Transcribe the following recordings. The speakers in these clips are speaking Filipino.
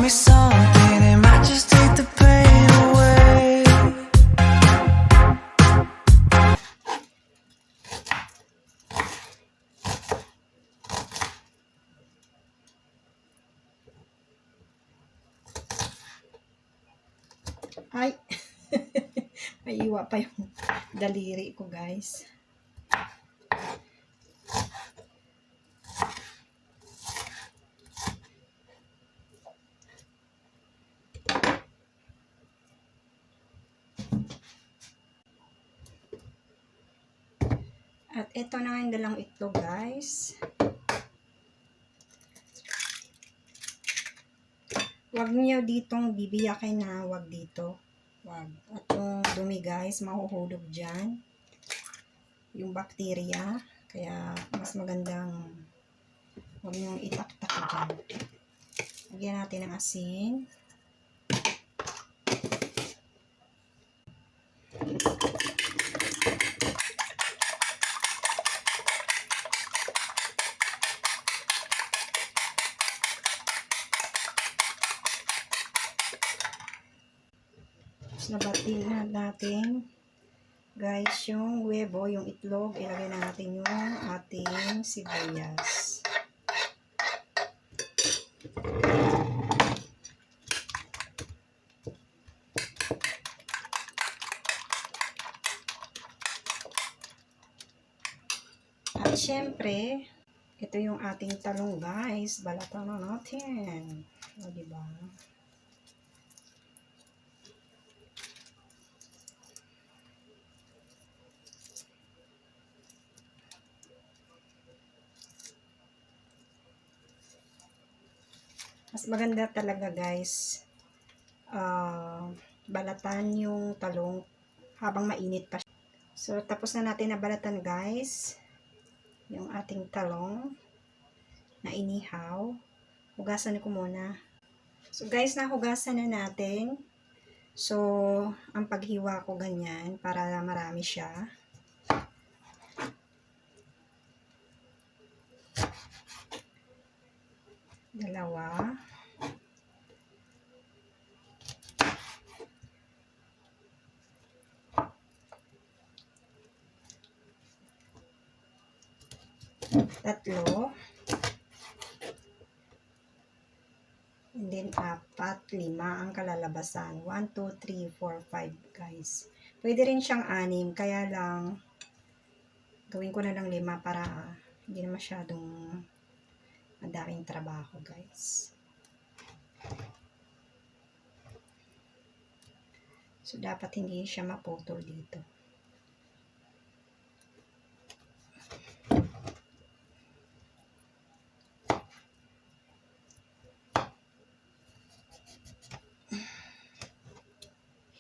me something, it might just take the pain away. Ay, may iwa pa yung daliri ko, guys. At ito na yung dalang itlog, guys. Huwag niyo ditong bibiyakin na, huwag dito. Huwag. At yung dumi, guys, mahuhulog dyan. Yung bakterya. Kaya mas magandang huwag niyong itaktak dyan. Lagyan natin ng asin. Nabatin na natin, guys, yung huwebo, yung itlog. Ilagay na natin yung ating sibuyas. At syempre, ito yung ating talong, guys. Balatan na natin. O, diba? Mas maganda talaga, guys, balatan yung talong habang mainit pa siya. So, tapos na natin na balatan, guys, yung ating talong na inihaw. Hugasan ko muna. So, guys, nahugasan na natin. So, ang paghiwa ko ganyan para marami siya. Dalawa. Tatlo. And then, 4, 5 ang kalalabasan. 1, 2, 3, 4, 5, guys. Pwede rin siyang 6, kaya lang, gawin ko na lang 5 para hindi na masyadong madaming trabaho, guys. So, dapat hindi siya maputol dito.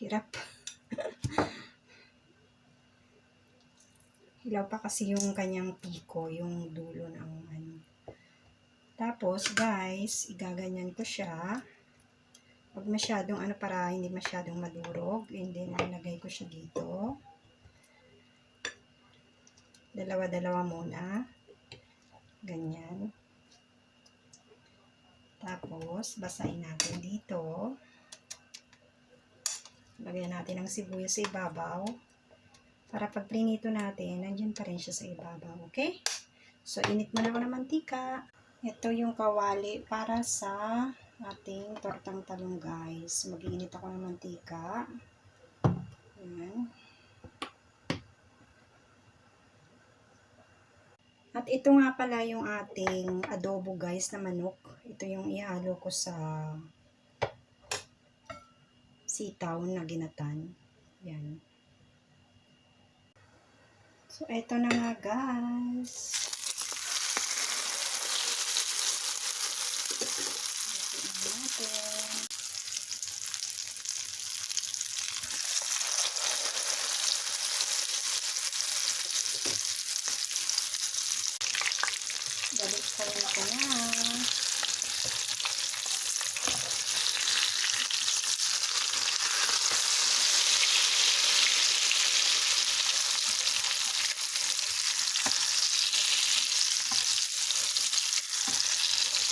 Hirap. Hilaw pa kasi yung kanyang piko, yung dulo ng ano. Tapos, guys, igaganyan ko siya. Huwag masyadong ano para hindi masyadong madurog. And then, nilagay ko siya dito. Dalawa-dalawa muna. Ganyan. Tapos, basahin natin dito. Lagyan natin ng sibuyas sa ibabaw. Para pag prinito natin, nandiyan pa rin siya sa ibabaw. Okay? So, init mo na ako ng mantika. Ito yung kawali para sa ating tortang talong, guys. Mag-iinit ako ng mantika. Ayan. At ito nga pala yung ating adobo, guys, na manok. Ito yung ihalo ko sa sitaw na ginatan. Yan. So, ito na nga, guys. Balik ko na.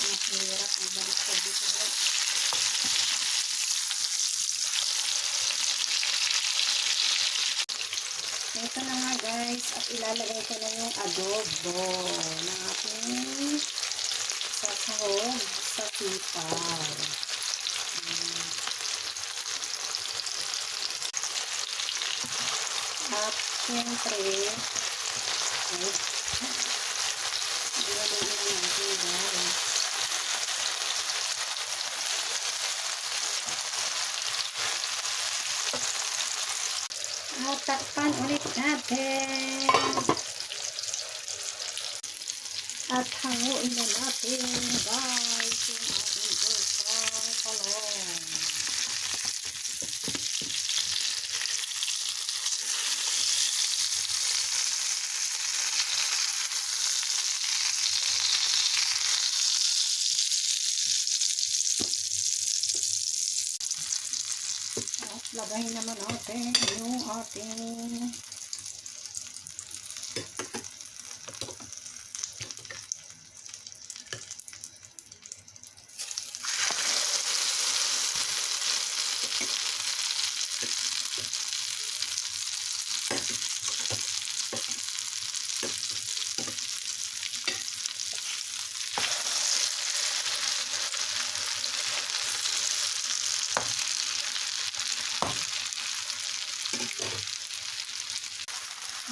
Ang hirap ang balik ko dito, guys. ito na nga guys, at ilalagay ko na yung adobo na ating sasahog sa sitaw. At siyempre, ilagay na natin guys. At takpan ulit natin. At hanguin na natin guys yung ating pusang talong. At lagay naman natin yung ating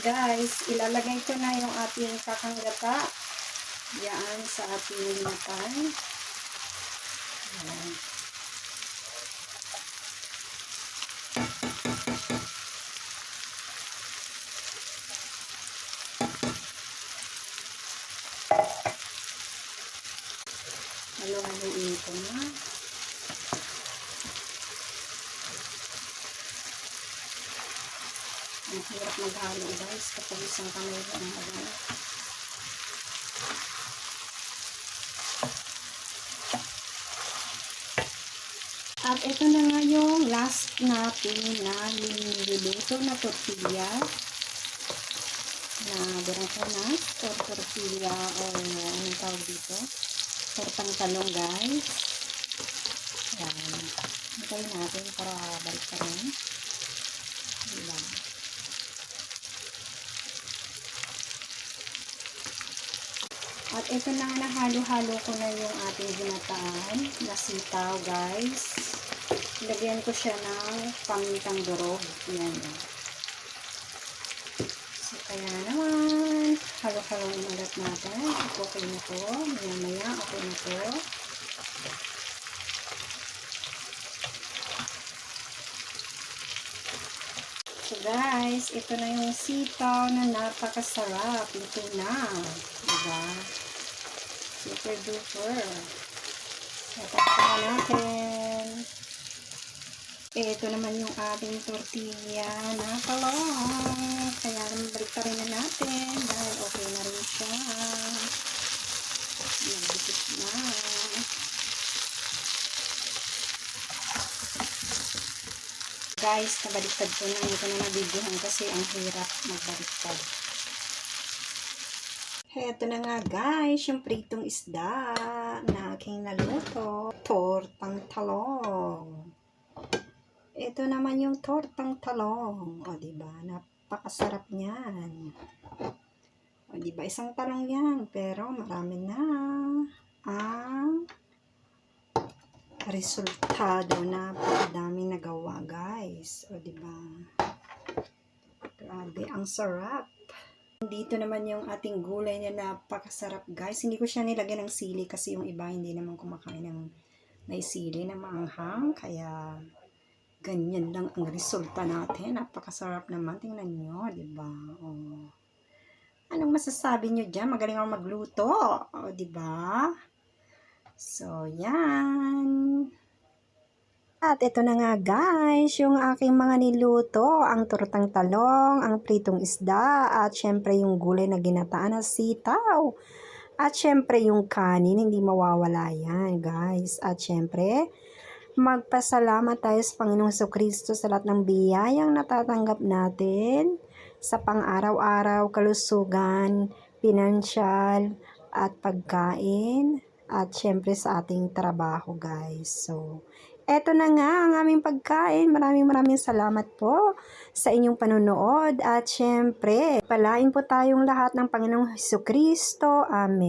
guys, ilalagay ko na yung ating kakanggata yan sa ating matan. Ayan. Halo-haloin ko na. Ang hirap maghalo guys kapag isang kamay ang halo. At ito na nga yung last natin na niluluto na tortilla na berangkanas or tortilla o anong tawag dito, tortang talong guys. Ayan, hintayin natin para balik ka rin. Diba? At ito na, nahalo-halo ko na yung ating ginataan na sitaw guys. Lagyan ko siya ng pamintang durog. Yan. So kaya naman, halo-haloin ulit natin. Okay na to. Maya-maya, okay na to. So guys, ito na yung sitaw na napakasarap. Ito na. Diba? Super duper. Tatakpan natin. Ito naman yung ating tortilla na talong. Kaya balik rin na natin dahil okay na rin siya. Nagdikit na. Guys, nabaliktad ko na. Hindi ko na nabibigyan kasi ang hirap magbaliktad. Heto na nga guys, yung pritong isda na aking naluto. Tortang talong. Ito naman yung tortang talong. O diba, napakasarap niyan. O diba, isang talong yan. Pero marami na ang resultado na pagdaming nagawa guys. O diba, grabe, ang sarap. Dito naman yung ating gulay na napakasarap guys. Hindi ko siya nilagyan ng sili kasi yung iba hindi naman kumakain ng may sili na maanghang. Kaya ganyan lang ang resulta natin. Napakasarap naman. Tingnan nyo, diba? Oh. Anong masasabi nyo dyan? Magaling ako magluto. O, diba? So, yan. At ito na nga guys, yung aking mga niluto, ang tortang talong, ang pritong isda, at syempre yung gulay na ginataan na sitaw. At syempre yung kanin, hindi mawawala yan guys. At syempre, magpasalamat tayo sa Panginoong Jesucristo sa lahat ng biyayang natatanggap natin sa pang-araw-araw, kalusugan, pinansyal, at pagkain. at syempre sa ating trabaho, guys. So, eto na nga ang aming pagkain. Maraming salamat po sa inyong panunood at syempre, palain po tayong lahat ng Panginoong Hesukristo. Amen.